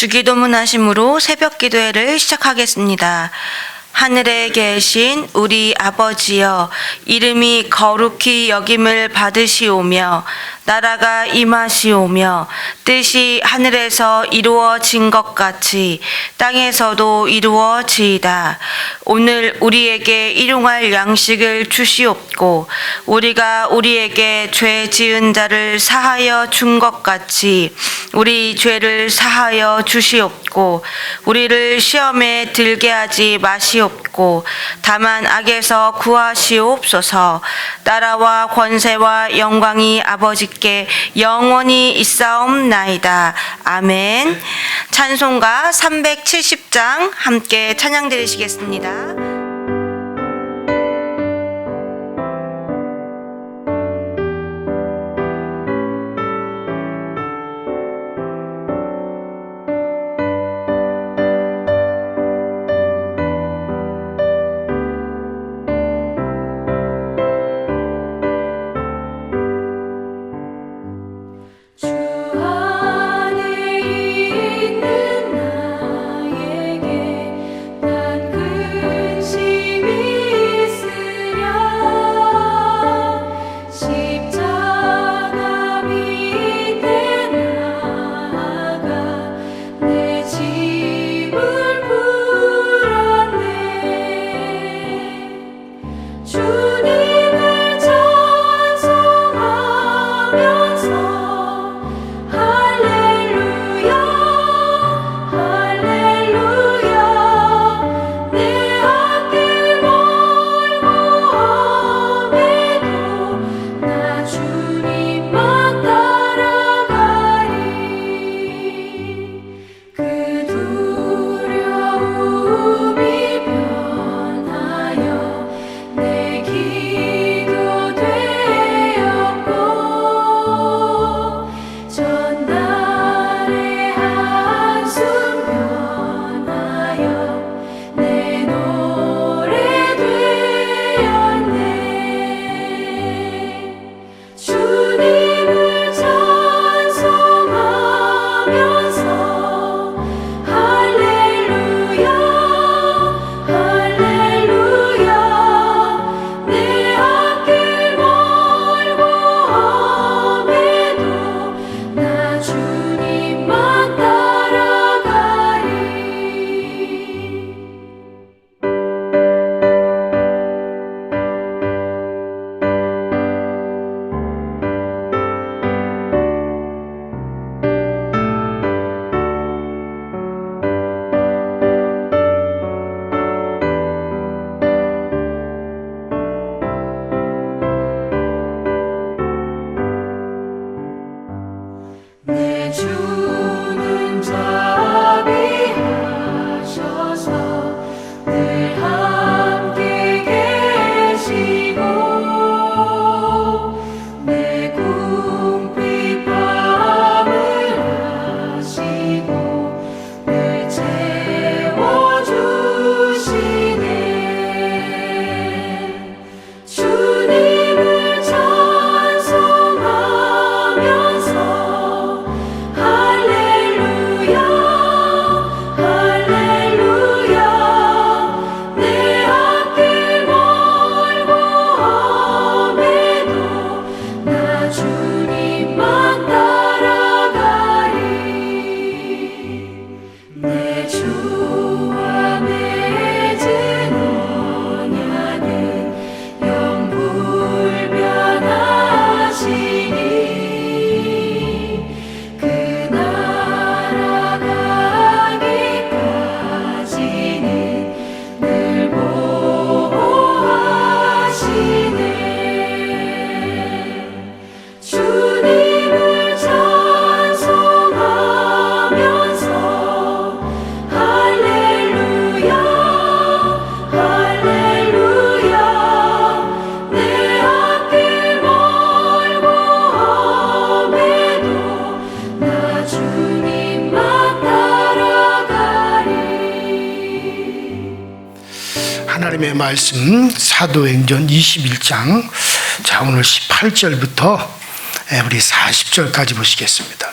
주기도문 하심으로 새벽 기도회를 시작하겠습니다. 하늘에 계신 우리 아버지여, 이름이 거룩히 여김을 받으시오며 나라가 임하시오며 뜻이 하늘에서 이루어진 것 같이 땅에서도 이루어지이다. 오늘 우리에게 일용할 양식을 주시옵고 우리가 우리에게 죄 지은 자를 사하여 준 것 같이 우리 죄를 사하여 주시옵고 우리를 시험에 들게 하지 마시옵고 다만 악에서 구하시옵소서. 나라와 권세와 영광이 아버지께 영원히 있사옵나이다. 아멘. 찬송가 370장 함께 찬양 드리시겠습니다. 하나님의 말씀 사도행전 21장, 자 오늘 18절부터 우리 40절까지 보시겠습니다.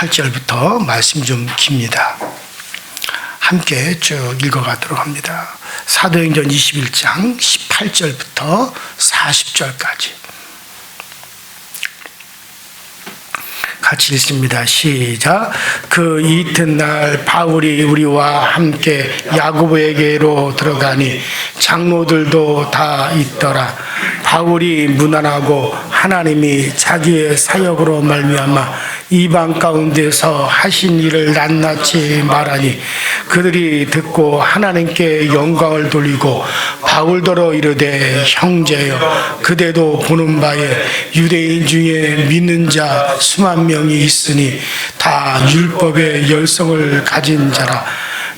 18절부터 말씀 좀 깁니다. 함께 쭉 읽어가도록 합니다. 사도행전 21장 18절부터 40절까지 같이 읽습니다. 시작. 그 이튿날 바울이 우리와 함께 야고보에게로 들어가니 장로들도 다 있더라. 바울이 무난하고 하나님이 자기의 사역으로 말미암아 이방 가운데서 하신 일을 낱낱이 말하니 그들이 듣고 하나님께 영광을 돌리고 바울더러 이르되 형제여 그대도 보는 바에 유대인 중에 믿는 자 수만 명이 있으니 다 율법의 열성을 가진 자라.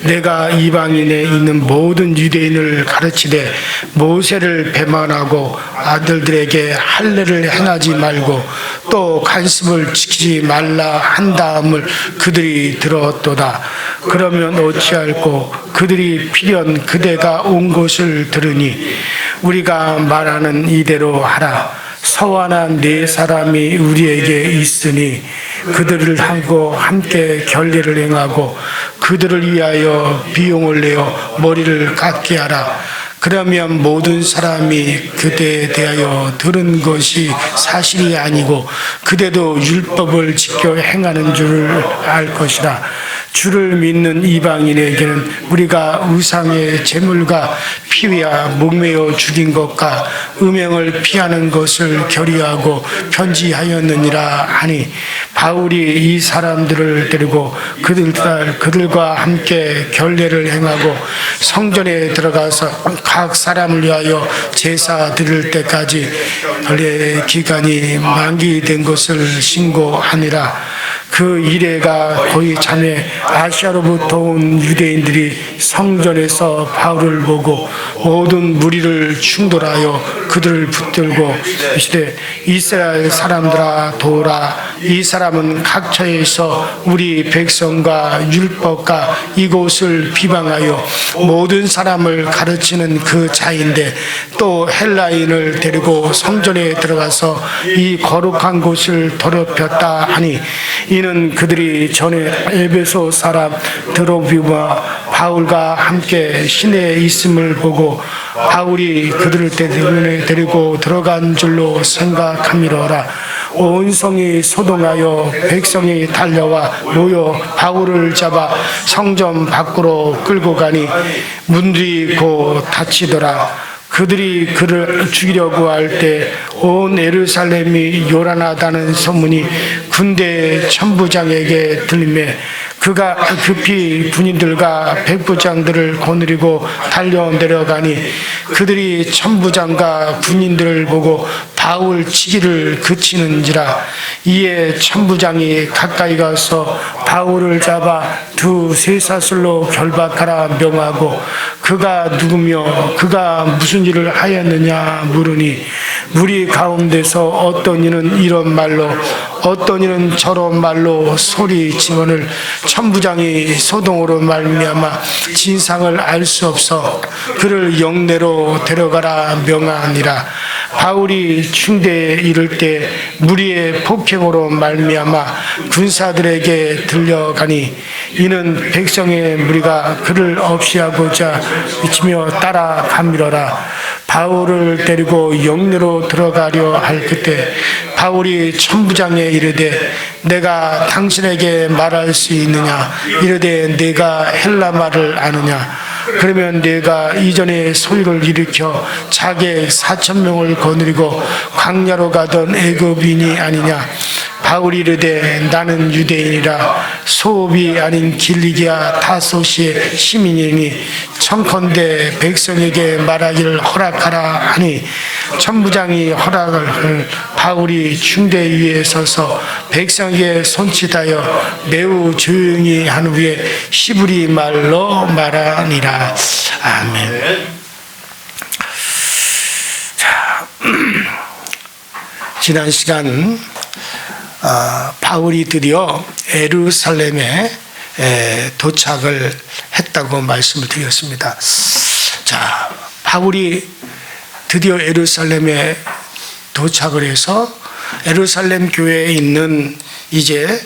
내가 이방인에 있는 모든 유대인을 가르치되 모세를 배반하고 아들들에게 할례를 행하지 말고 또 간습을 지키지 말라 한 다음을 그들이 들었도다. 그러면 어찌할꼬 그들이 필연 그대가 온 것을 들으니 우리가 말하는 이대로 하라. 서완한 네 사람이 우리에게 있으니 그들을 하고 함께 결례를 행하고 그들을 위하여 비용을 내어 머리를 깎게 하라. 그러면 모든 사람이 그대에 대하여 들은 것이 사실이 아니고 그대도 율법을 지켜 행하는 줄 알 것이라. 주를 믿는 이방인에게는 우리가 우상의 제물과 피와 목매어 죽인 것과 음행을 피하는 것을 결의하고 편지하였느니라 하니 바울이 이 사람들을 데리고 그들과 함께 결례를 행하고 성전에 들어가서 각 사람을 위하여 제사 드릴 때까지 결례 기간이 만기된 것을 신고하니라. 그 이래가 거의 참에 아시아로부터 온 유대인들이 성전에서 바울을 보고 모든 무리를 충돌하여 그들을 붙들고 이르되 이스라엘 사람들아 도라. 이 사람은 각처에서 우리 백성과 율법과 이곳을 비방하여 모든 사람을 가르치는 그 자인데 또 헬라인을 데리고 성전에 들어가서 이 거룩한 곳을 더럽혔다 하니 이는 그들이 전에 에베소 사람 드로비와 바울과 함께 시내에 있음을 보고 바울이 그들을 데리고 들어간 줄로 생각함이로라. 온 성이 소동하여 백성이 달려와 모여 바울을 잡아 성전 밖으로 끌고 가니 문들이 곧 닫히더라. 그들이 그를 죽이려고 할 때 온 예루살렘이 요란하다는 소문이 군대 천부장에게 들리매 그가 급히 군인들과 백부장들을 거느리고 달려 내려가니 그들이 천부장과 군인들을 보고 바울 치기를 그치는지라. 이에 천부장이 가까이 가서 바울을 잡아 두 쇠사슬로 결박하라 명하고 그가 누구며 그가 무슨 일을 하였느냐 물으니 무리 가운데서 어떤 이는 이런 말로 어떤 이는 저런 말로 소리치거늘 천부장이 소동으로 말미암아 진상을 알 수 없어 그를 영내로 데려가라 명하니라. 바울이 충대에 이를 때 무리의 폭행으로 말미암아 군사들에게 들려가니 이는 백성의 무리가 그를 없이하고자 미치며 따라가미러라. 바울을 데리고 영내로 들어가려 할 그때 바울이 천부장에 이르되 내가 당신에게 말할 수 있느냐 이르되 내가 헬라 말을 아느냐. 그러면 내가 이전에 소유를 일으켜 자객 4,000명을 거느리고 광야로 가던 애굽인이 아니냐. 바울이 이르되 나는 유대인이라 소읍이 아닌 길리기아 타소시의 시민이니 청컨대 백성에게 말하기를 허락하라 하니 천부장이 허락을 바울이 충대 위에 서서 백성에게 손짓하여 매우 조용히 한 후에 히브리 말로 말하니라. 아멘. 자, 지난 시간 바울이 드디어 예루살렘에 도착을 했다고 말씀을 드렸습니다. 자, 바울이 드디어 예루살렘에 도착을 해서 예루살렘 교회에 있는 이제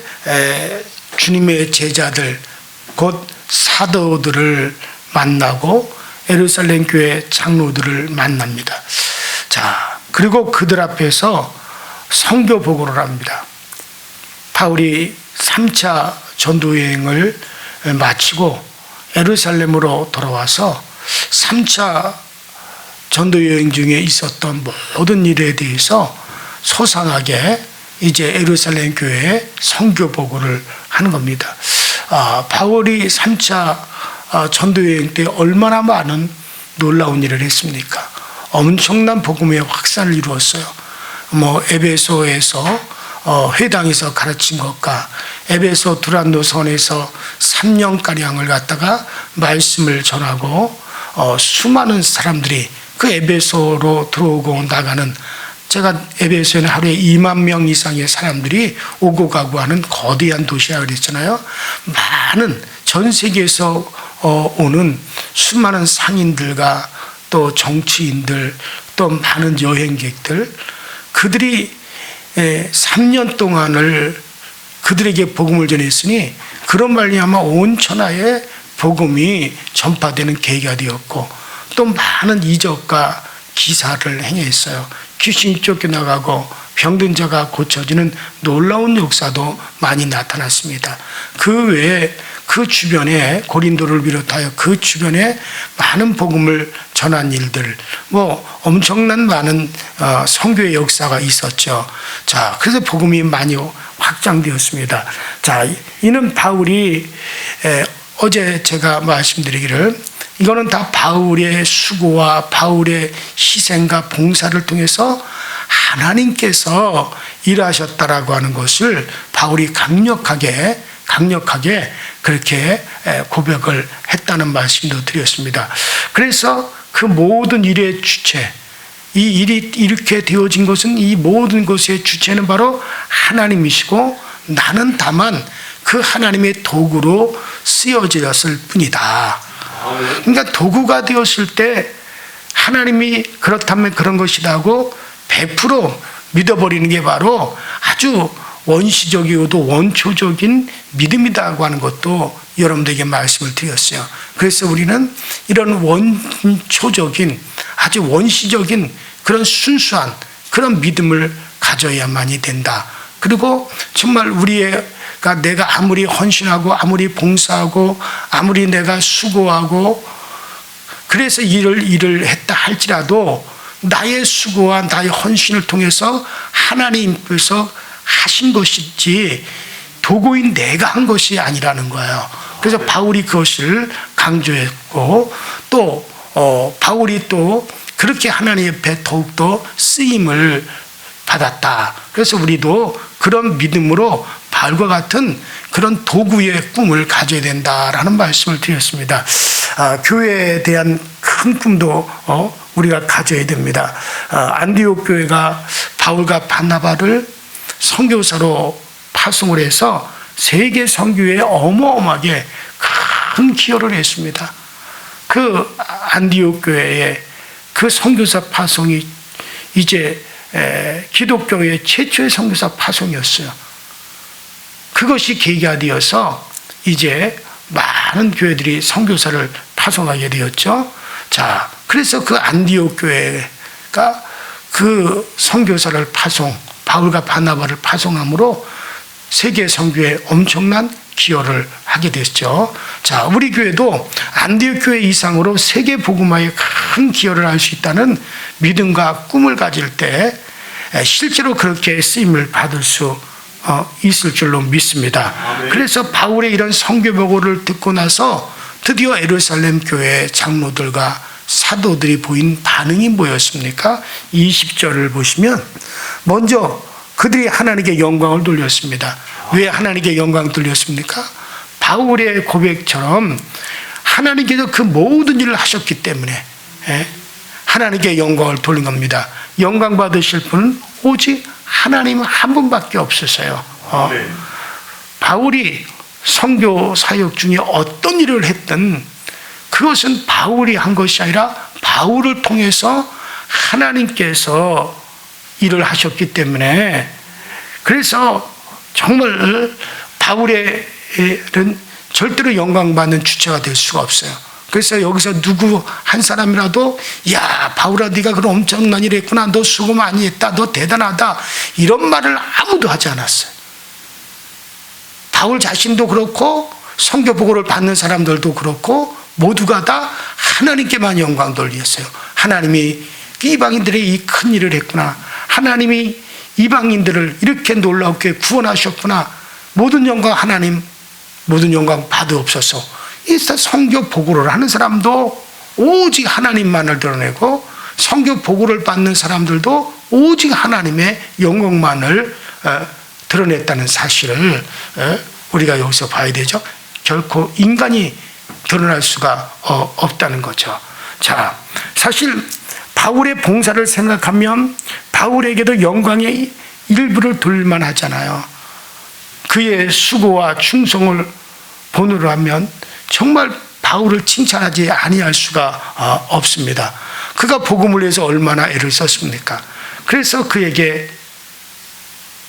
주님의 제자들 곧 사도들을 만나고 예루살렘 교회 장로들을 만납니다. 자, 그리고 그들 앞에서 선교 보고를 합니다. 바울이 3차 전도 여행을 마치고 예루살렘으로 돌아와서 3차 전도 여행 중에 있었던 모든 일에 대해서 소상하게 이제 예루살렘 교회에 선교 보고를 하는 겁니다. 바울이 3차 전도 여행 때 얼마나 많은 놀라운 일을 했습니까? 엄청난 복음의 확산을 이루었어요. 에베소에서 회당에서 가르친 것과 에베소 두란노선에서 3년가량을 갖다가 말씀을 전하고 수많은 사람들이 그 에베소로 들어오고 나가는, 제가 에베소에는 하루에 2만 명 이상의 사람들이 오고 가고 하는 거대한 도시라 그랬잖아요. 많은 전 세계에서 오는 수많은 상인들과 또 정치인들 또 많은 여행객들, 그들이 3년 동안을 그들에게 복음을 전했으니 그런 말미암아 온 천하에 복음이 전파되는 계기가 되었고 또 많은 이적과 기사를 행했어요. 귀신이 쫓겨나가고 병든 자가 고쳐지는 놀라운 역사도 많이 나타났습니다. 그 외에 그 주변에 고린도를 비롯하여 그 주변에 많은 복음을 전한 일들, 엄청난 많은 선교의 역사가 있었죠. 자, 그래서 복음이 많이 확장되었습니다. 자, 이는 바울이 어제 제가 말씀드리기를, 이거는 다 바울의 수고와 바울의 희생과 봉사를 통해서 하나님께서 일하셨다라고 하는 것을 바울이 강력하게 그렇게 고백을 했다는 말씀도 드렸습니다. 그래서 그 모든 일의 주체, 이 일이 이렇게 되어진 것은, 이 모든 것의 주체는 바로 하나님이시고 나는 다만 그 하나님의 도구로 쓰여졌을 뿐이다. 그러니까 도구가 되었을 때 하나님이 그렇다면 그런 것이라고 100% 믿어버리는 게 바로 아주 원시적이고도 원초적인 믿음이라고 하는 것도 여러분들에게 말씀을 드렸어요. 그래서 우리는 이런 원초적인 아주 원시적인 그런 순수한 그런 믿음을 가져야만이 된다. 그리고 정말 내가 아무리 헌신하고 아무리 봉사하고 아무리 내가 수고하고 그래서 일을 했다 할지라도 나의 수고와 나의 헌신을 통해서 하나님께서 하신 것이지 도구인 내가 한 것이 아니라는 거예요. 그래서 바울이 그것을 강조했고 또 바울이 또 그렇게 하나님 앞에 더욱더 쓰임을 받았다. 그래서 우리도 그런 믿음으로 바울과 같은 그런 도구의 꿈을 가져야 된다라는 말씀을 드렸습니다. 교회에 대한 큰 꿈도 우리가 가져야 됩니다. 안디옥 교회가 바울과 바나바를 선교사로 파송을 해서 세계 선교에 어마어마하게 큰 기여를 했습니다. 그 안디옥 교회의 그 선교사 파송이 이제 기독교의 최초의 선교사 파송이었어요. 그것이 계기가 되어서 이제 많은 교회들이 선교사를 파송하게 되었죠. 자, 그래서 그 안디옥 교회가 그 선교사를 바울과 바나바를 파송함으로 세계 선교에 엄청난 기여를 하게 됐죠. 자, 우리 교회도 안디옥 교회 이상으로 세계 복음화에 큰 기여를 할 수 있다는 믿음과 꿈을 가질 때 실제로 그렇게 쓰임을 받을 수 있을 줄로 믿습니다. 그래서 바울의 이런 선교 보고를 듣고 나서 드디어 예루살렘 교회 장로들과 사도들이 보인 반응이 뭐였습니까? 20절을 보시면 먼저 그들이 하나님께 영광을 돌렸습니다. 왜 하나님께 영광을 돌렸습니까? 바울의 고백처럼 하나님께서 그 모든 일을 하셨기 때문에 하나님께 영광을 돌린 겁니다. 영광 받으실 분은 오직 하나님 한 분밖에 없으세요. 바울이 선교 사역 중에 어떤 일을 했든 그것은 바울이 한 것이 아니라 바울을 통해서 하나님께서 일을 하셨기 때문에, 그래서 정말 바울에는 절대로 영광받는 주체가 될 수가 없어요. 그래서 여기서 누구 한 사람이라도 야 바울아 네가 그런 엄청난 일을 했구나, 너 수고 많이 했다, 너 대단하다, 이런 말을 아무도 하지 않았어요. 바울 자신도 그렇고 선교 보고를 받는 사람들도 그렇고 모두가 다 하나님께만 영광 돌렸어요. 하나님이 이방인들의 이 큰 일을 했구나, 하나님이 이방인들을 이렇게 놀랍게 구원하셨구나, 모든 영광 하나님, 모든 영광 받으옵소서. 이 선교 보고를 하는 사람도 오직 하나님만을 드러내고, 선교 보고를 받는 사람들도 오직 하나님의 영광만을 드러냈다는 사실을 우리가 여기서 봐야 되죠. 결코 인간이 드러날 수가 없다는 거죠. 자, 사실 바울의 봉사를 생각하면 바울에게도 영광의 일부를 돌만 하잖아요. 그의 수고와 충성을 본으로 하면 정말 바울을 칭찬하지 아니할 수가 없습니다. 그가 복음을 위해서 얼마나 애를 썼습니까? 그래서 그에게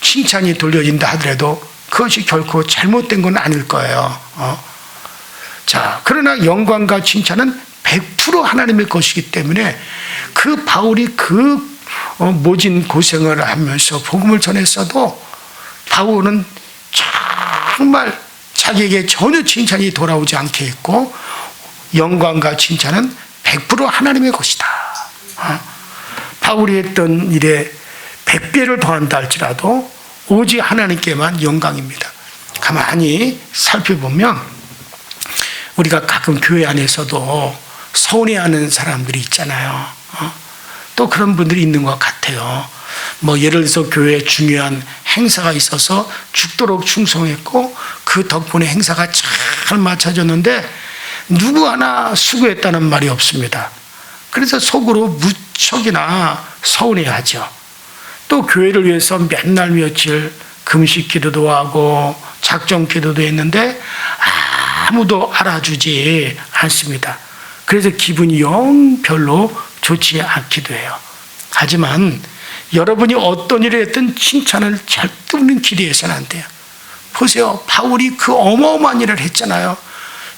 칭찬이 돌려진다 하더라도 그것이 결코 잘못된 건 아닐 거예요. 자, 그러나 영광과 칭찬은 100% 하나님의 것이기 때문에 그 바울이 그 모진 고생을 하면서 복음을 전했어도 바울은 정말 자기에게 전혀 칭찬이 돌아오지 않게 했고, 영광과 칭찬은 100% 하나님의 것이다. 바울이 했던 일에 100배를 더한다 할지라도 오직 하나님께만 영광입니다. 가만히 살펴보면 우리가 가끔 교회 안에서도 서운해하는 사람들이 있잖아요. 또 그런 분들이 있는 것 같아요. 뭐 예를 들어서 교회에 중요한 행사가 있어서 죽도록 충성했고 그 덕분에 행사가 잘 맞춰졌는데 누구 하나 수고했다는 말이 없습니다. 그래서 속으로 무척이나 서운해하죠. 또 교회를 위해서 맨날 며칠 금식 기도도 하고 작정 기도도 했는데 아무도 알아주지 않습니다. 그래서 기분이 영 별로 좋지 않기도 해요. 하지만 여러분이 어떤 일을 했든 칭찬을 절대 우리는 기대해서는 안 돼요. 보세요. 바울이 그 어마어마한 일을 했잖아요.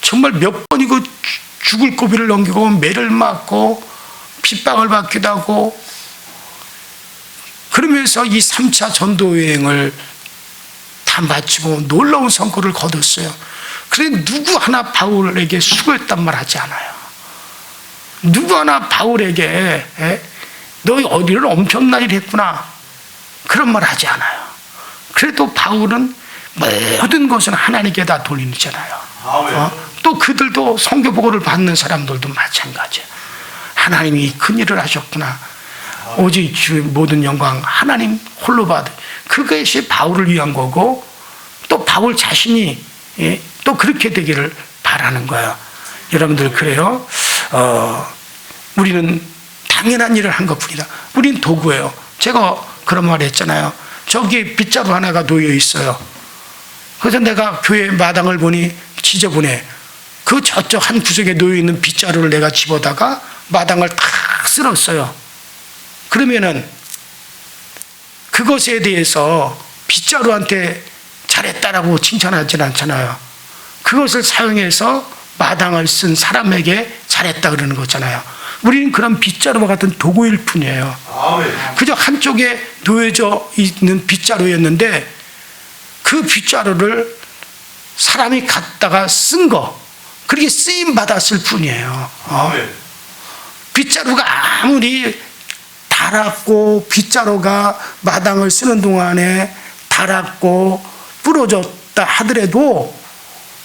정말 몇 번이고 죽을 고비를 넘기고 매를 맞고 핍박을 받기도 하고, 그러면서 이 3차 전도 여행을 다 마치고 놀라운 성과를 거뒀어요. 그런데 누구 하나 바울에게 수고했단 말 하지 않아요. 누구 하나 바울에게 너 어디를 엄청난 일 했구나 그런 말 하지 않아요. 그래도 바울은 모든 것은 하나님께 다 돌리잖아요. 또 그들도 선교 보고를 받는 사람들도 마찬가지예요. 하나님이 큰 일을 하셨구나, 오직 주의 모든 영광 하나님 홀로 받으, 그것이 바울을 위한 거고 또 바울 자신이 또 그렇게 되기를 바라는 거예요. 여러분들 그래요. 우리는 당연한 일을 한 것뿐이다. 우린 도구예요. 제가 그런 말 했잖아요. 저기 빗자루 하나가 놓여 있어요. 그래서 내가 교회 마당을 보니 지저분해. 그 저쪽 한 구석에 놓여 있는 빗자루를 내가 집어다가 마당을 탁 쓸었어요. 그러면은 그것에 대해서 빗자루한테 잘했다라고 칭찬하진 않잖아요. 그것을 사용해서 마당을 쓴 사람에게 잘했다 그러는 거잖아요. 우리는 그런 빗자루와 같은 도구일 뿐이에요. 그저 한쪽에 놓여져 있는 빗자루였는데 그 빗자루를 사람이 갖다가 쓴 거, 그렇게 쓰임 받았을 뿐이에요. 빗자루가 아무리 닳았고 빗자루가 마당을 쓰는 동안에 닳았고 부러졌다 하더라도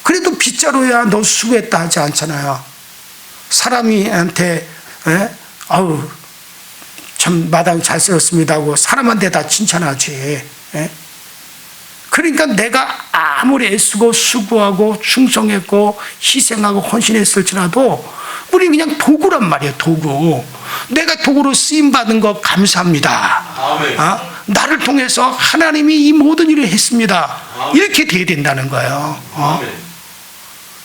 그래도 빗자루야 너 수고했다 하지 않잖아요. 사람이한테 아우 참 마당 잘 쓸었습니다 하고 사람한테 다 칭찬하지. 그러니까 내가 아무리 애쓰고 수고하고 충성했고 희생하고 헌신했을지라도 우리 그냥 도구란 말이에요. 도구. 내가 도구로 쓰임받은 거 감사합니다. 나를 통해서 하나님이 이 모든 일을 했습니다. 이렇게 돼야 된다는 거예요.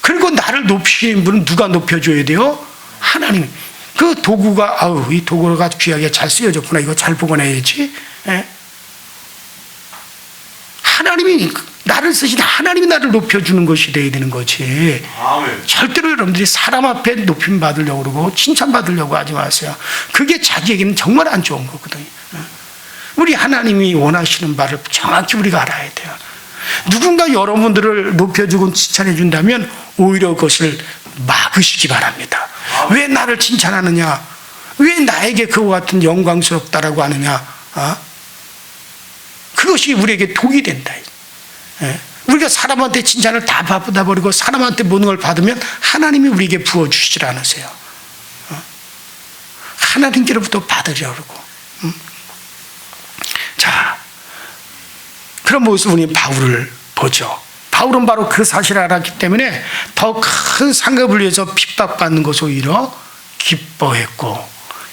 그리고 나를 높이시는 분은 누가 높여줘야 돼요? 하나님. 그 도구가 아우 이 도구가 귀하게 잘 쓰여졌구나, 이거 잘 보관해야지. 하나님이 나를 쓰신 하나님이 나를 높여주는 것이 돼야 되는 거지. 아멘. 절대로 여러분들이 사람 앞에 높임 받으려고 그러고 칭찬 받으려고 하지 마세요. 그게 자기에게는 정말 안 좋은 거거든요. 우리 하나님이 원하시는 바를 정확히 우리가 알아야 돼요. 누군가 여러분들을 높여주고 칭찬해 준다면 오히려 그것을 막으시기 바랍니다. 왜 나를 칭찬하느냐? 왜 나에게 그와 같은 영광스럽다라고 하느냐? 그것이 우리에게 독이 된다. 우리가 사람한테 칭찬을 다 받아버리고 사람한테 모든 걸 받으면 하나님이 우리에게 부어주시질 않으세요. 하나님께로부터 받으려고 그러고. 자, 그런 모습 우리 바울을 보죠. 바울은 바로 그 사실을 알았기 때문에 더 큰 상급을 위해서 핍박받는 것을 오히려 기뻐했고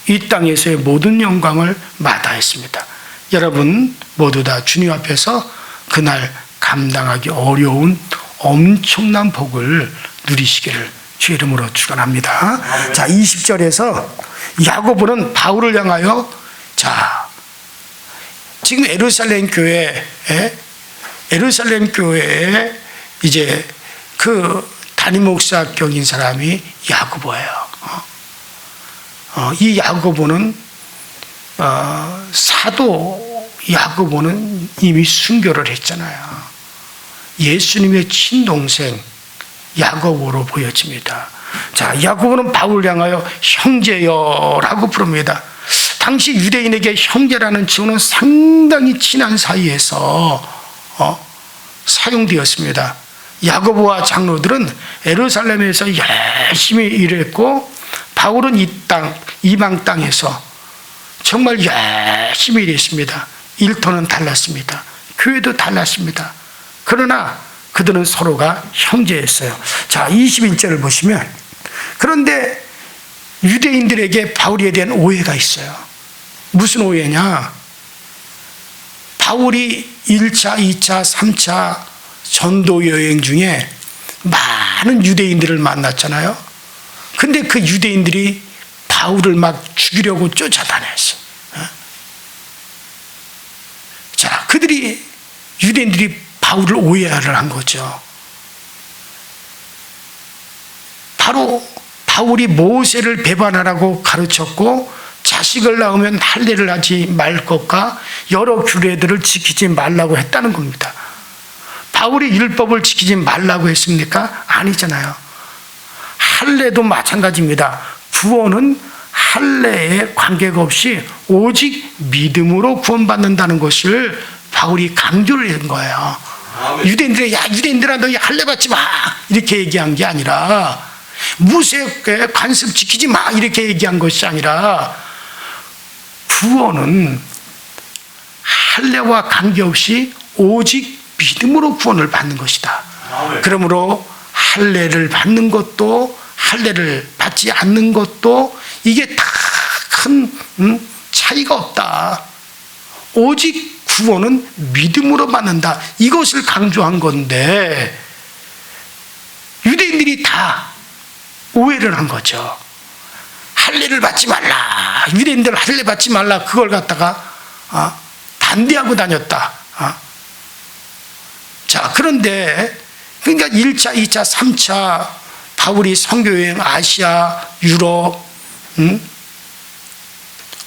이 땅에서의 모든 영광을 마다했습니다. 여러분 모두 다 주님 앞에서 그날 감당하기 어려운 엄청난 복을 누리시기를 주 이름으로 축원합니다. 자, 20절에서 야고보는 바울을 향하여 자, 지금 예루살렘 교회에 이제 그 담임 목사격인 사람이 야고보예요. 이 야고보는 사도 야고보는 이미 순교를 했잖아요. 예수님의 친동생 야고보로 보여집니다. 자, 야고보는 바울을 향하여 형제여라고 부릅니다. 당시 유대인에게 형제라는 칭호는 상당히 친한 사이에서 사용되었습니다. 야고보와 장로들은 예루살렘에서 열심히 일했고 바울은 이방 땅에서 정말 열심히 일했습니다. 일터는 달랐습니다. 교회도 달랐습니다. 그러나 그들은 서로가 형제였어요. 자, 21절을 보시면 그런데 유대인들에게 바울에 대한 오해가 있어요. 무슨 오해냐? 바울이 1차, 2차, 3차 전도 여행 중에 많은 유대인들을 만났잖아요. 근데 그 유대인들이 바울을 막 죽이려고 쫓아다녔어. 자, 유대인들이 바울을 오해를 한 거죠. 바로 바울이 모세를 배반하라고 가르쳤고 자식을 낳으면 할례를 하지 말 것과 여러 규례들을 지키지 말라고 했다는 겁니다. 바울이 율법을 지키지 말라고 했습니까? 아니잖아요. 할례도 마찬가지입니다. 구원은 할례에 관계가 없이 오직 믿음으로 구원받는다는 것을 바울이 강조를 한 거예요. 유대인들이 유대인들아 너희 할례 받지 마 이렇게 얘기한 게 아니라 모세의 관습 지키지 마 이렇게 얘기한 것이 아니라 구원은 할례와 관계없이 오직 믿음으로 구원을 받는 것이다. 그러므로 할례를 받는 것도 할례를 받지 않는 것도 이게 다 큰 차이가 없다. 오직 구원은 믿음으로 받는다. 이것을 강조한 건데 유대인들이 다 오해를 한 거죠. 할례를 받지 말라. 유대인들 할례 받지 말라. 그걸 갖다가 반대하고 다녔다. 자, 그런데 그러니까 1차, 2차, 3차 바울이 선교여행 아시아, 유럽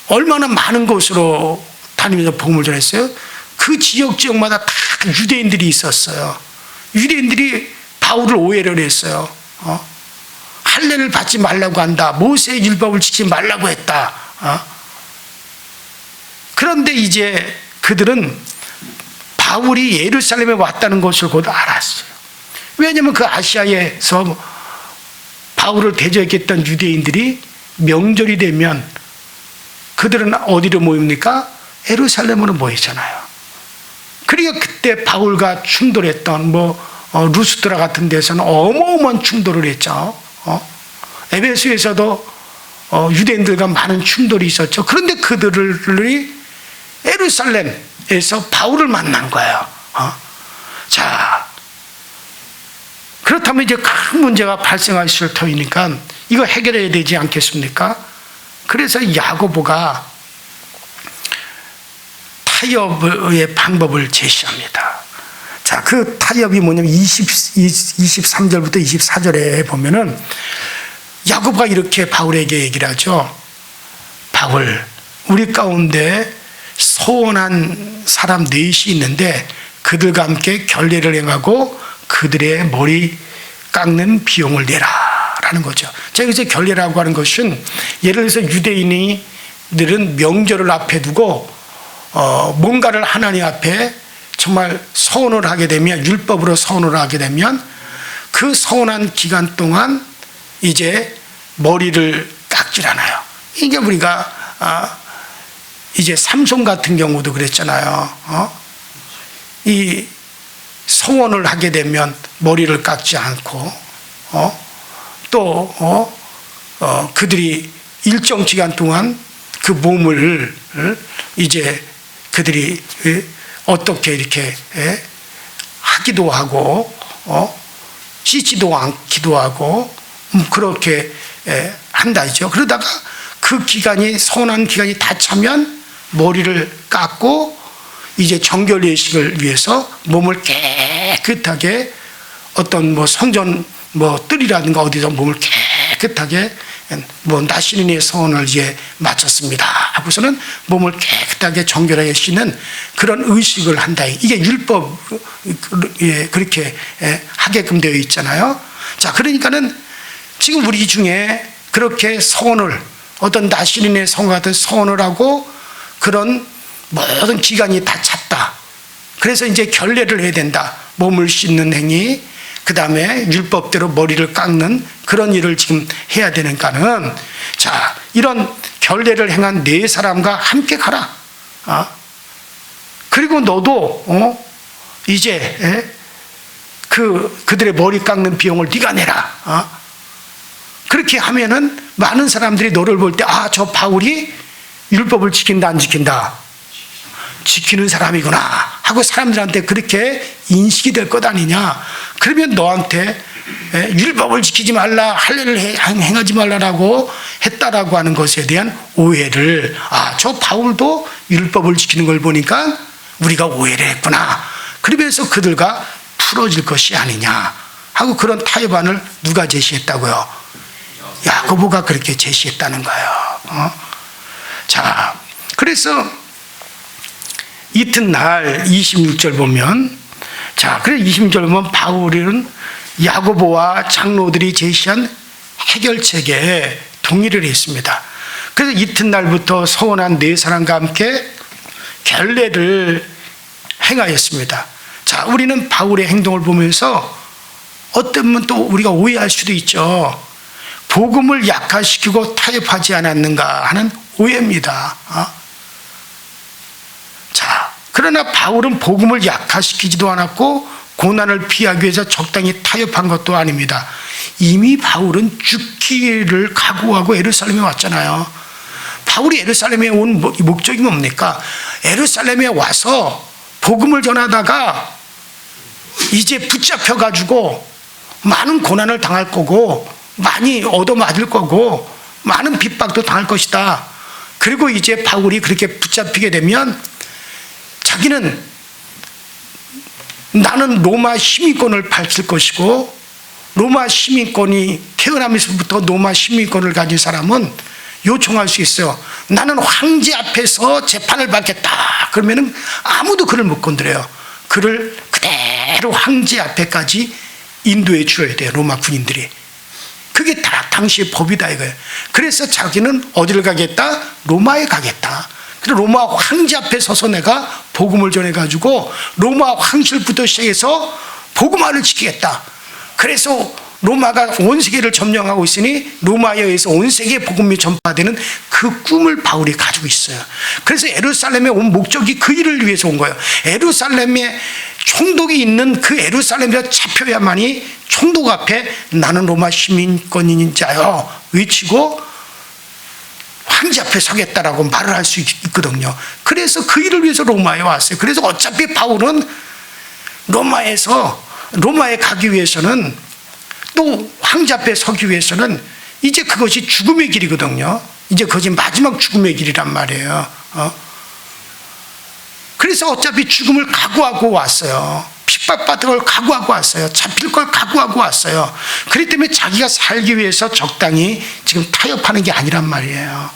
얼마나 많은 곳으로 다니면서 복음을 전했어요. 그 지역마다 다 유대인들이 있었어요. 유대인들이 바울을 오해를 했어요. 할례를 받지 말라고 한다. 모세의 율법을 지키지 말라고 했다. 그런데 이제 그들은 바울이 예루살렘에 왔다는 것을 곧 알았어요. 왜냐하면 그 아시아에서 바울을 대적했던 유대인들이 명절이 되면 그들은 어디로 모입니까? 예루살렘으로 모이잖아요. 그러니까 그때 바울과 충돌했던 루스드라 같은 데서는 어마어마한 충돌을 했죠. 에베소에서도 유대인들과 많은 충돌이 있었죠. 그런데 그들이 예루살렘에서 바울을 만난 거예요. 자, 그렇다면 이제 큰 문제가 발생할 수 터이니까 이거 해결해야 되지 않겠습니까? 그래서 야고보가 타협의 방법을 제시합니다. 자, 그 타협이 뭐냐면 23절부터 24절에 보면은 야고보가 이렇게 바울에게 얘기를 하죠. 바울, 우리 가운데 소원한 사람 넷이 있는데 그들과 함께 결례를 행하고 그들의 머리 깎는 비용을 내라 라는 거죠. 자, 여기서 결례라고 하는 것은 예를 들어서 유대인들은 명절을 앞에 두고 뭔가를 하나님 앞에 정말 서원을 하게 되면, 율법으로 서원을 하게 되면 그 서원한 기간 동안 이제 머리를 깎질 않아요. 이게 우리가 이제 삼손 같은 경우도 그랬잖아요. 이 서원을 하게 되면 머리를 깎지 않고 또 그들이 일정 기간 동안 그 몸을 이제 그들이 어떻게 이렇게 하기도 하고 씻지도 않기도 하고 그렇게 한다죠. 그러다가 그 기간이 서운한 기간이 다 차면 머리를 깎고 이제 정결 예식을 위해서 몸을 깨끗하게 어떤 뭐 성전 뭐 뜰이라든가 어디서 몸을 깨끗하게 뭐 나시린의 서원을 이제 마쳤습니다 하고서는 몸을 깨끗하게 정결하게 씻는 그런 의식을 한다. 이게 율법에 그렇게 하게끔 되어 있잖아요. 자, 그러니까는 지금 우리 중에 그렇게 서원을 어떤 나시린의 성 같은 서원을 하고 그런 모든 기간이 다 찼다. 그래서 이제 결례를 해야 된다. 몸을 씻는 행위, 그 다음에 율법대로 머리를 깎는 그런 일을 지금 해야 되니까는, 자, 이런 결례를 행한 네 사람과 함께 가라. 그리고 너도 이제 그들의 머리 깎는 비용을 네가 내라. 그렇게 하면은 많은 사람들이 너를 볼 때 저 바울이 율법을 지킨다 안 지킨다? 지키는 사람이구나 하고 사람들한테 그렇게 인식이 될 것 아니냐. 그러면 너한테 율법을 지키지 말라, 할례를 행하지 말라라고 했다라고 하는 것에 대한 오해를, 저 바울도 율법을 지키는 걸 보니까 우리가 오해를 했구나, 그러면서 그들과 풀어질 것이 아니냐 하고 그런 타협안을 누가 제시했다고요? 야고보가 그렇게 제시했다는 거예요. 자, 그래서 이튿날 26절 보면, 자, 그래서 26절 보면 바울은 야고보와 장로들이 제시한 해결책에 동의를 했습니다. 그래서 이튿날부터 서원한 네 사람과 함께 결례를 행하였습니다. 자, 우리는 바울의 행동을 보면서 어쩌면 또 우리가 오해할 수도 있죠. 복음을 약화시키고 타협하지 않았는가 하는 오해입니다. 자, 그러나 바울은 복음을 약화시키지도 않았고 고난을 피하기 위해서 적당히 타협한 것도 아닙니다. 이미 바울은 죽기를 각오하고 예루살렘에 왔잖아요. 바울이 예루살렘에 온 목적이 뭡니까? 예루살렘에 와서 복음을 전하다가 이제 붙잡혀가지고 많은 고난을 당할 거고 많이 얻어맞을 거고 많은 핍박도 당할 것이다. 그리고 이제 바울이 그렇게 붙잡히게 되면 자기는 나는 로마 시민권을 밝힐 것이고, 로마 시민권이 태어나면서부터 로마 시민권을 가진 사람은 요청할 수 있어요. 나는 황제 앞에서 재판을 받겠다. 그러면은 아무도 그를 못 건드려요. 그를 그대로 황제 앞에까지 인도해 주어야 돼요, 로마 군인들이. 그게 다 당시의 법이다 이거예요. 그래서 자기는 어디를 가겠다? 로마에 가겠다. 그래서 로마 황제 앞에 서서 내가 복음을 전해가지고 로마 황실부터 시작해서 복음화를 지키겠다. 그래서 로마가 온 세계를 점령하고 있으니 로마에 의해서 온 세계에 복음이 전파되는 그 꿈을 바울이 가지고 있어요. 그래서 예루살렘에 온 목적이 그 일을 위해서 온 거예요. 예루살렘에 총독이 있는 그 예루살렘에서 잡혀야만이 총독 앞에 나는 로마 시민권인 자요 외치고 황제 앞에 서겠다라고 말을 할 수 있거든요. 그래서 그 일을 위해서 로마에 왔어요. 그래서 어차피 바울은 로마에 가기 위해서는, 또 황제 앞에 서기 위해서는 이제 그것이 죽음의 길이거든요. 이제 그것이 마지막 죽음의 길이란 말이에요. 그래서 어차피 죽음을 각오하고 왔어요. 핍박받을 걸 각오하고 왔어요. 잡힐 걸 각오하고 왔어요. 그렇기 때문에 자기가 살기 위해서 적당히 지금 타협하는 게 아니란 말이에요.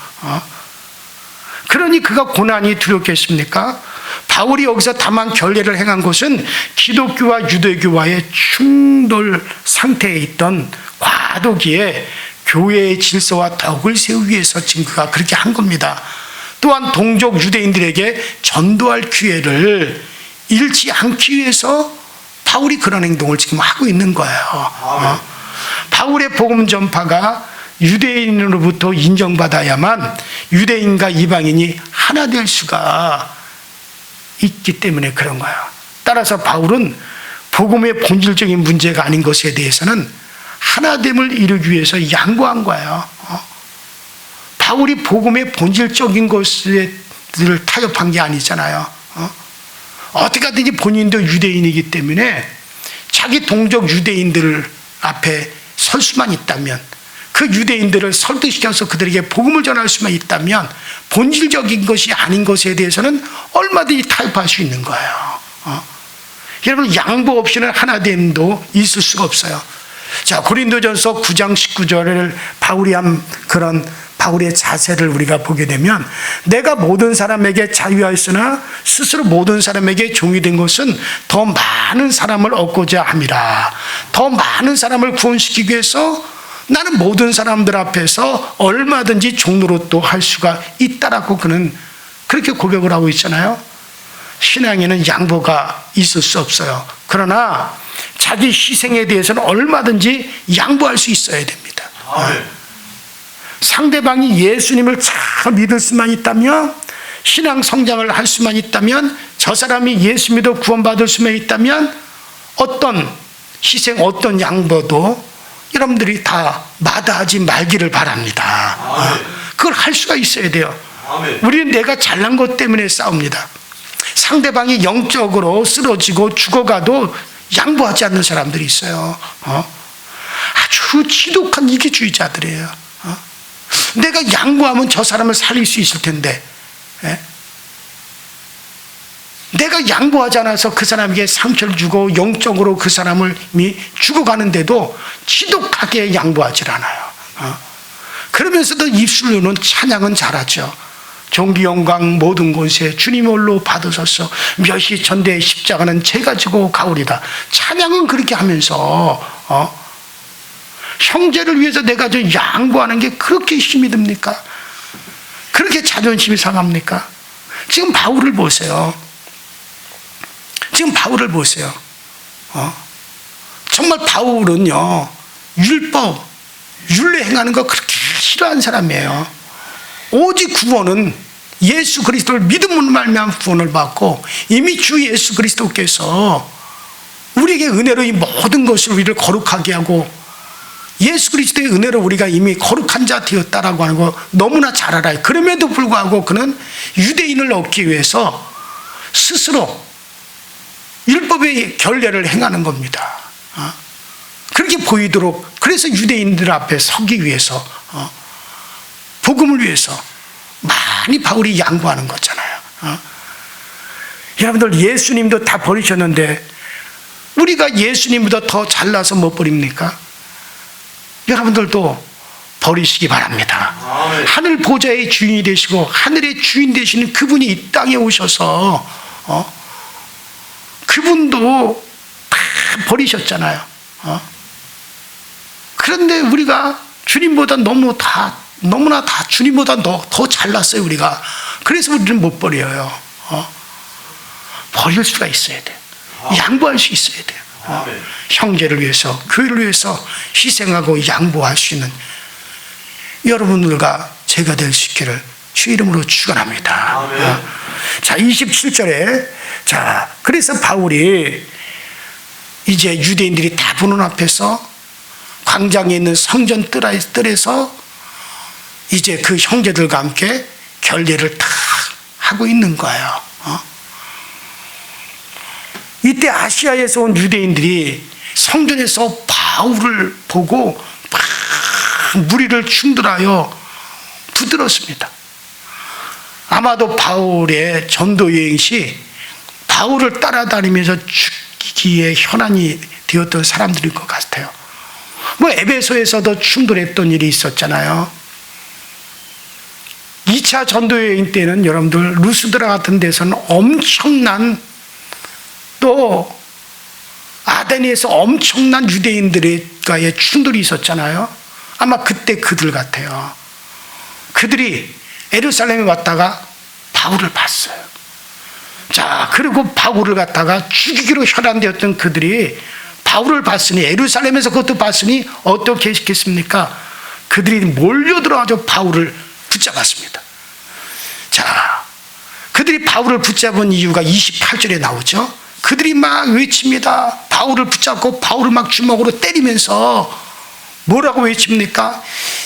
그러니 그가 고난이 두렵겠습니까? 바울이 여기서 다만 결례를 행한 것은 기독교와 유대교와의 충돌 상태에 있던 과도기에 교회의 질서와 덕을 세우기 위해서 지금 그가 그렇게 한 겁니다. 또한 동족 유대인들에게 전도할 기회를 잃지 않기 위해서 바울이 그런 행동을 지금 하고 있는 거예요. 바울의 복음 전파가 유대인으로부터 인정받아야만 유대인과 이방인이 하나 될 수가 있기 때문에 그런 거예요. 따라서 바울은 복음의 본질적인 문제가 아닌 것에 대해서는 하나됨을 이루기 위해서 양보한 거예요. 바울이 복음의 본질적인 것을 타협한 게 아니잖아요. 어떻게 하든지 본인도 유대인이기 때문에 자기 동족 유대인들 앞에 설 수만 있다면, 그 유대인들을 설득시켜서 그들에게 복음을 전할 수만 있다면 본질적인 것이 아닌 것에 대해서는 얼마든지 타협할 수 있는 거예요. 여러분, 양보 없이는 하나됨도 있을 수가 없어요. 자, 고린도전서 9장 19절을 바울이 한 그런 바울의 자세를 우리가 보게 되면, 내가 모든 사람에게 자유하였으나 스스로 모든 사람에게 종이 된 것은 더 많은 사람을 얻고자 함이라. 더 많은 사람을 구원시키기 위해서 나는 모든 사람들 앞에서 얼마든지 종노릇도 할 수가 있다라고 그는 그렇게 고백을 하고 있잖아요. 신앙에는 양보가 있을 수 없어요. 그러나 자기 희생에 대해서는 얼마든지 양보할 수 있어야 됩니다. 상대방이 예수님을 잘 믿을 수만 있다면, 신앙 성장을 할 수만 있다면, 저 사람이 예수 믿어 구원받을 수만 있다면 어떤 희생, 어떤 양보도 여러분들이 다 마다하지 말기를 바랍니다. 그걸 할 수가 있어야 돼요. 우리는 내가 잘난 것 때문에 싸웁니다. 상대방이 영적으로 쓰러지고 죽어가도 양보하지 않는 사람들이 있어요. 아주 지독한 이기주의자들이에요. 내가 양보하면 저 사람을 살릴 수 있을 텐데, 내가 양보하지 않아서 그 사람에게 상처를 주고 영적으로 그 사람을 이미 죽어가는데도 지독하게 양보하지 않아요. 그러면서도 입술로는 찬양은 잘하죠. 존귀 영광 모든 곳에 주님 홀로 받으소서, 몇이 전대의 십자가는 제가 지고 가오리다. 찬양은 그렇게 하면서 형제를 위해서 내가 좀 양보하는 게 그렇게 힘이 듭니까? 그렇게 자존심이 상합니까? 지금 바울을 보세요. 정말 바울은요, 율법, 율례 행하는 거 그렇게 싫어하는 사람이에요. 오직 구원은 예수 그리스도를 믿음으로 말미암아 구원을 받고, 이미 주 예수 그리스도께서 우리에게 은혜로 이 모든 것을 우리를 거룩하게 하고, 예수 그리스도의 은혜로 우리가 이미 거룩한 자 되었다라고 하는 거 너무나 잘 알아요. 그럼에도 불구하고 그는 유대인을 얻기 위해서 스스로 율법의 결례를 행하는 겁니다. 그렇게 보이도록, 그래서 유대인들 앞에 서기 위해서, 복음을 위해서 많이 바울이 양보하는 거잖아요. 여러분들, 예수님도 다 버리셨는데 우리가 예수님보다 더 잘나서 못 버립니까? 여러분들도 버리시기 바랍니다. 하늘 보좌의 주인이 되시고 하늘의 주인 되시는 그분이 이 땅에 오셔서 그분도 다 버리셨잖아요. 그런데 우리가 주님보다 너무나 다 주님보다 더 잘났어요, 우리가. 그래서 우리는 못 버려요. 버릴 수가 있어야 돼요. 양보할 수 있어야 돼요. 형제를 위해서, 교회를 위해서 희생하고 양보할 수 있는 여러분들과 제가 될 수 있기를 주 이름으로 축원합니다. 자, 27절에, 자, 그래서 바울이 이제 유대인들이 다 보는 앞에서 광장에 있는 성전 뜰에서 이제 그 형제들과 함께 결례를 다 하고 있는 거예요. 이때 아시아에서 온 유대인들이 성전에서 바울을 보고 막 무리를 충돌하여 붙들었습니다. 아마도 바울의 전도 여행 시 바울을 따라다니면서 죽이기에 현안이 되었던 사람들인 것 같아요. 뭐 에베소에서도 충돌했던 일이 있었잖아요. 2차 전도여행 때는 여러분들 루스드라 같은 데서는 엄청난, 또 아데니에서 엄청난 유대인들과의 충돌이 있었잖아요. 아마 그때 그들 같아요. 그들이 예루살렘에 왔다가 바울을 봤어요. 자, 그리고 바울을 갖다가 죽이기로 혈안되었던 그들이 바울을 봤으니, 예루살렘에서 그것도 봤으니 어떻게 했겠습니까? 그들이 몰려들어가지고 바울을 붙잡았습니다. 자, 그들이 바울을 붙잡은 이유가 28절에 나오죠. 그들이 막 외칩니다. 바울을 붙잡고 바울을 막 주먹으로 때리면서 뭐라고 외칩니까?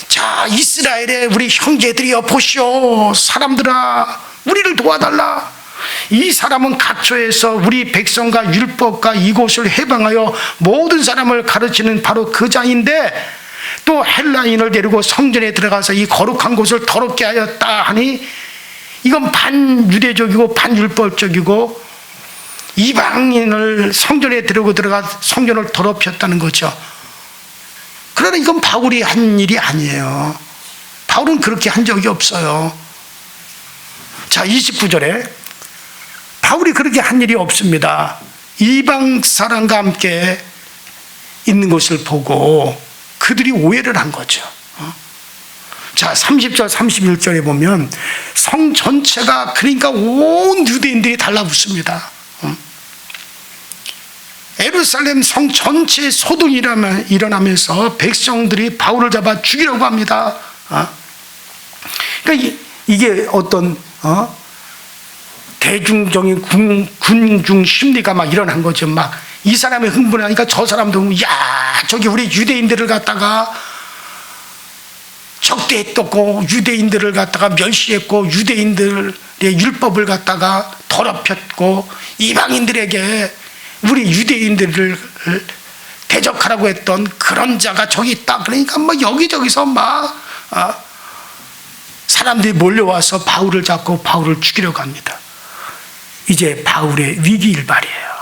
자, 이스라엘의 우리 형제들이여 보시오. 사람들아, 우리를 도와달라. 이 사람은 각처에서 우리 백성과 율법과 이곳을 해방하여 모든 사람을 가르치는 바로 그 자인데, 또 헬라인을 데리고 성전에 들어가서 이 거룩한 곳을 더럽게 하였다 하니, 이건 반유대적이고 반율법적이고 이방인을 성전에 데리고 들어가 성전을 더럽혔다는 거죠. 그러나 이건 바울이 한 일이 아니에요. 바울은 그렇게 한 적이 없어요. 자, 29절에 바울이 그렇게 한 일이 없습니다. 이방 사람과 함께 있는 것을 보고 그들이 오해를 한 거죠. 자, 30절 31절에 보면 성 전체가, 그러니까 온 유대인들이 달라붙습니다. 예루살렘 성 전체에 소동이 일어나면서 백성들이 바울을 잡아 죽이려고 합니다. 그러니까 이게 어떤 대중적인 군중 심리가 막 일어난 거죠. 막 이 사람이 흥분하니까 저 사람도, 야, 저기 우리 유대인들을 갖다가 적대했고, 유대인들을 갖다가 멸시했고, 유대인들의 율법을 갖다가 더럽혔고, 이방인들에게 우리 유대인들을 대적하라고 했던 그런 자가 저기 있다. 그러니까 뭐 여기저기서 막 사람들이 몰려와서 바울을 잡고 바울을 죽이려고 합니다. 이제 바울의 위기일발이에요.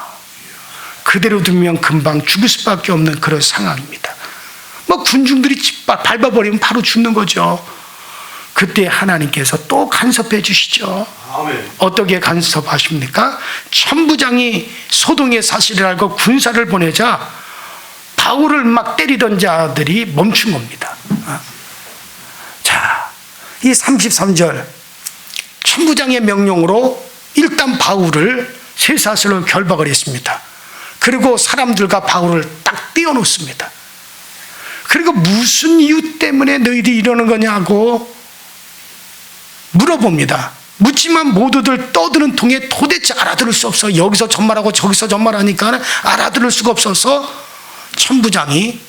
그대로 두면 금방 죽을 수밖에 없는 그런 상황입니다. 뭐 군중들이 밟아버리면 바로 죽는 거죠. 그때 하나님께서 또 간섭해 주시죠. 아멘. 어떻게 간섭하십니까? 천부장이 소동의 사실을 알고 군사를 보내자 바울을 막 때리던 자들이 멈춘 겁니다. 자, 이 33절, 천부장의 명령으로 일단 바울을 쇠사슬로 결박을 했습니다. 그리고 사람들과 바울을 딱 띄워놓습니다. 그리고 무슨 이유 때문에 너희들이 이러는 거냐고 물어봅니다. 묻지만 모두들 떠드는 통에 도대체 알아들을 수 없어. 여기서 전말하고 저기서 전말하니까 알아들을 수가 없어서 천부장이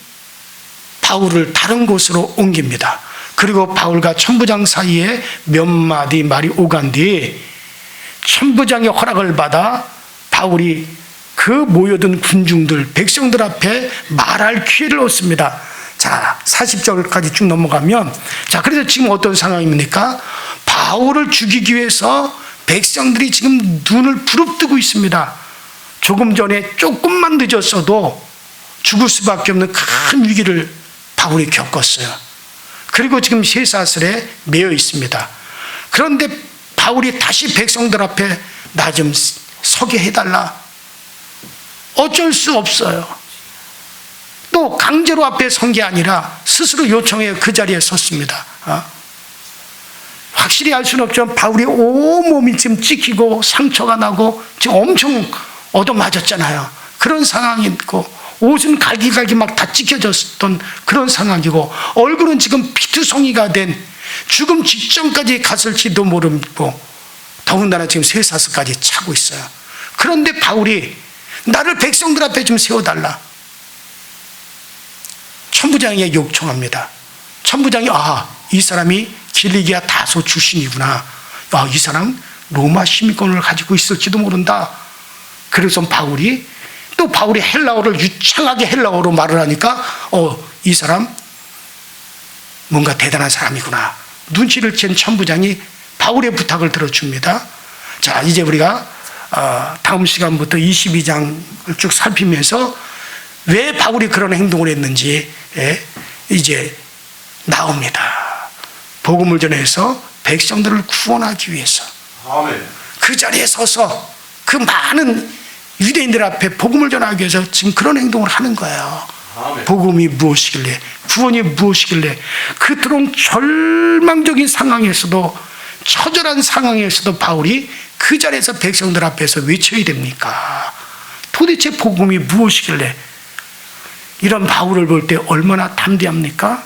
바울을 다른 곳으로 옮깁니다. 그리고 바울과 천부장 사이에 몇 마디 말이 오간 뒤 천부장의 허락을 받아 바울이 그 모여든 군중들, 백성들 앞에 말할 기회를 얻습니다. 자, 40절까지 쭉 넘어가면, 자, 그래서 지금 어떤 상황입니까? 바울을 죽이기 위해서 백성들이 지금 눈을 부릅뜨고 있습니다. 조금 전에 조금만 늦었어도 죽을 수밖에 없는 큰 위기를 바울이 겪었어요. 그리고 지금 쇠사슬에 매여 있습니다. 그런데 바울이 다시 백성들 앞에 나 좀 서게 해달라. 어쩔 수 없어요. 또 강제로 앞에 선 게 아니라 스스로 요청해 그 자리에 섰습니다. 확실히 알 수는 없지만 바울이 온몸이 지금 찍히고 상처가 나고 지금 엄청 얻어맞았잖아요. 그런 상황이 있고, 옷은 갈기갈기 막 다 찢겨졌던 그런 상황이고, 얼굴은 지금 피투성이가 된 죽음 직전까지 갔을지도 모르고, 더군다나 지금 쇠사슬까지 차고 있어요. 그런데 바울이 나를 백성들 앞에 좀 세워달라. 천부장에게 요청합니다. 천부장이, 이 사람이 길리기아 다소 출신이구나. 이 사람 로마 시민권을 가지고 있을지도 모른다. 그래서 바울이 헬라어를 유창하게 헬라어로 말을 하니까 이 사람 뭔가 대단한 사람이구나. 눈치를 챈 천부장이 바울의 부탁을 들어줍니다. 자, 이제 우리가 다음 시간부터 22장을 쭉 살피면서 왜 바울이 그런 행동을 했는지 이제 나옵니다. 복음을 전해서 백성들을 구원하기 위해서 아멘. 그 자리에 서서 그 많은 유대인들 앞에 복음을 전하기 위해서 지금 그런 행동을 하는 거예요. 아멘. 복음이 무엇이길래, 구원이 무엇이길래, 그토록 절망적인 상황에서도, 처절한 상황에서도 바울이 그 자리에서 백성들 앞에서 외쳐야 됩니까? 도대체 복음이 무엇이길래? 이런 바울을 볼 때 얼마나 담대합니까?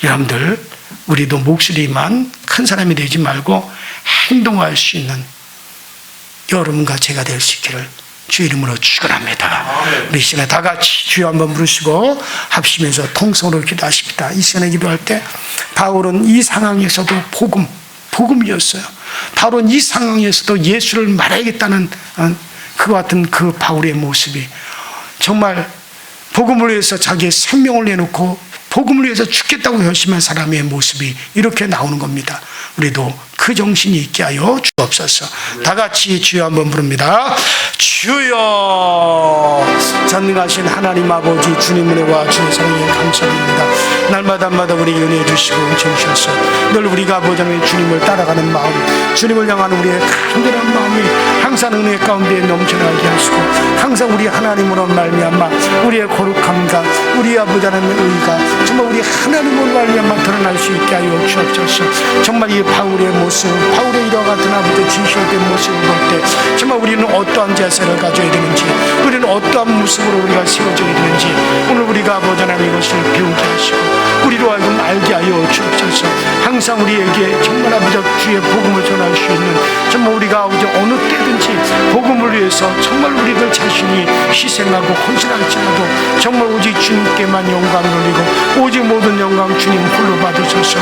여러분들, 우리도 목소리만 큰 사람이 되지 말고 행동할 수 있는 여러분과 제가 될 수 있기를 주 이름으로 축원합니다. 우리 이 시간에 다 같이 주여 한번 부르시고 합심해서 통성으로 기도하십니다. 이 시간에 기도할 때 바울은 이 상황에서도 복음이었어요. 바울은 이 상황에서도 예수를 말하겠다는 그와 같은 그 바울의 모습이 정말 복음을 위해서 자기의 생명을 내놓고 복음을 위해서 죽겠다고 결심한 사람의 모습이 이렇게 나오는 겁니다. 우리도 그 정신이 있게 하여 주옵소서. 다 같이 주여 한번 부릅니다. 주여, 전능하신 하나님 아버지, 주님 은혜와 주의 사랑에 감사드립니다. 날마다 우리 은혜 주시고 주셔서 늘 우리가 아버지 하나님 주님을 따라가는 마음, 주님을 향한 우리의 간절한 마음이 항상 은혜 가운데 넘쳐나게 하시고 항상 우리 하나님으로 말미암아 우리의 거룩함과 우리 아버지 하나님의 의가 정말 우리 하나님으로 말미암아 드러날 수 있게 하여 주옵소서. 정말 이 바울의 모습, 바울의 이와 같은 아버지 진실된 모습을 볼 때 정말 우리는 어떠한 자세를 가져야 되는지, 우리는 어떠한 모습으로 우리가 세워져야 되는지 오늘 우리가 아버지 하나님 이것을 배우게 하시고 우리로 하여금 알게 하여 주옵소서. 항상 우리에게 정말 아버지 주의 복음을 전할 수 있는 정말 우리가 아버지 어느 때든지 복음을 위해서 정말 우리들 자신이 희생하고 헌신할지라도 정말 오직 주님께만 영광 돌리고 오직 모든 영광 주님 홀로 받으소서.